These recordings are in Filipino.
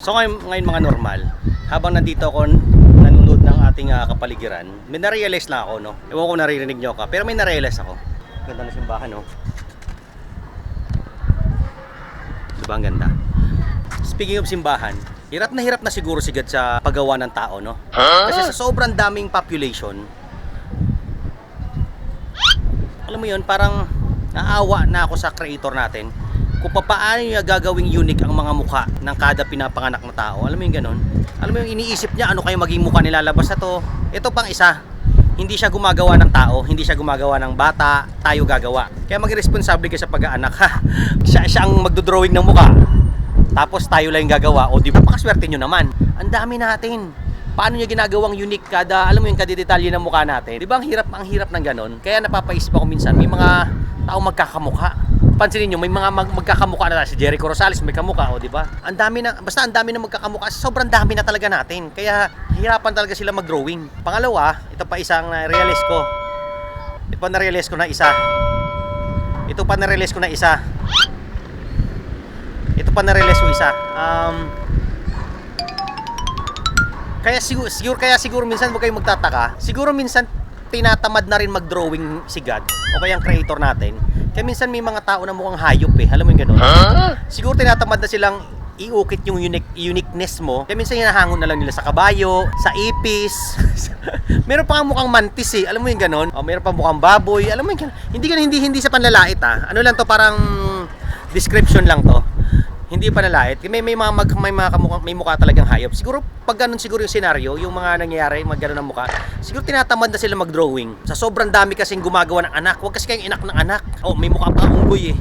So ngayon mga normal, habang nandito ako nanonood ng ating kapaligiran, may narealize lang ako, no? Ewan ko naririnig nyo ka, pero may narealize ako. Ganda na simbahan, no? Diba ang ganda? Speaking of simbahan, hirap na siguro si God sa paggawa ng tao, no? Kasi sa sobrang daming population, alam mo yun, parang naawa na ako sa creator natin kung paano niya gagawing unique ang mga mukha ng kada pinapanganak na tao. Alam mo yung ganun? Alam mo yung iniisip niya, ano kayo maging mukha nilalabas na to? Ito pang isa, hindi siya gumagawa ng tao, hindi siya gumagawa ng bata, tayo gagawa. Kaya mag-responsable ka sa pag-aanak, ha? Siya ang magdodrawing ng mukha, tapos tayo lang yung gagawa. O di ba, pakaswerte nyo naman. Ang dami natin. Paano niya ginagawang unique kada, alam mo yung kadidetalye ng mukha natin? Di ba ang hirap ng ganun? Kaya napapaisip ako minsan, may mga tao magkakamukha. Pansinin nyo, may mga magkakamukha na si Jericho Rosales, may kamukha, o di ba? Ang dami na, basta ang dami na magkakamukha, sobrang dami na talaga natin. Kaya hirapan talaga sila mag-drawing. Pangalawa, ito pa isang na-realize ko. Ito pa na-realize ko na isa. Ito pa na-realize ko na isa. Ito pa na-realize ko isa. Kaya siguro minsan huwag kayong magtataka. Siguro minsan tinatamad na rin mag-drawing si God o kaya ang creator natin. Kaya minsan may mga tao na mukhang hayop eh. Alam mo yung gano'n? Siguro tinatamad na silang iukit yung uniqueness mo. Kaya minsan hinahangon na lang nila sa kabayo, sa ipis. Meron pa nga mukhang mantis eh. Alam mo yung gano'n? O meron pa mukhang baboy. Alam mo yung gano'n? Hindi sa panlalait ah. Ano lang to, parang description lang to. Hindi pa nalait. May mukha talagang hayop. Siguro pag ganun siguro yung scenario, yung mga nangyayari, mag ganun ang mukha, siguro tinatamad na sila mag-drawing. Sa sobrang dami kasing gumagawa ng anak. Huwag kasi kayong inak ng anak. Oh, may mukha pa unggoy eh.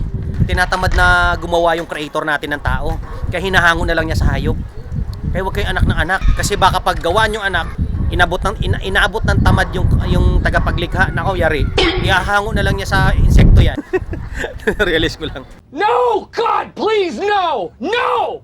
Tinatamad na gumawa yung creator natin ng tao. Kaya hinahangon na lang niya sa hayop. Kaya huwag kayong anak ng anak. Kasi baka pag gawaan yung anak, inaabot ng tamad yung tagapaglikha. Nako, yari. Ihahangon na lang niya sa insekto yan. Realize ko lang. No! God, please, no! No!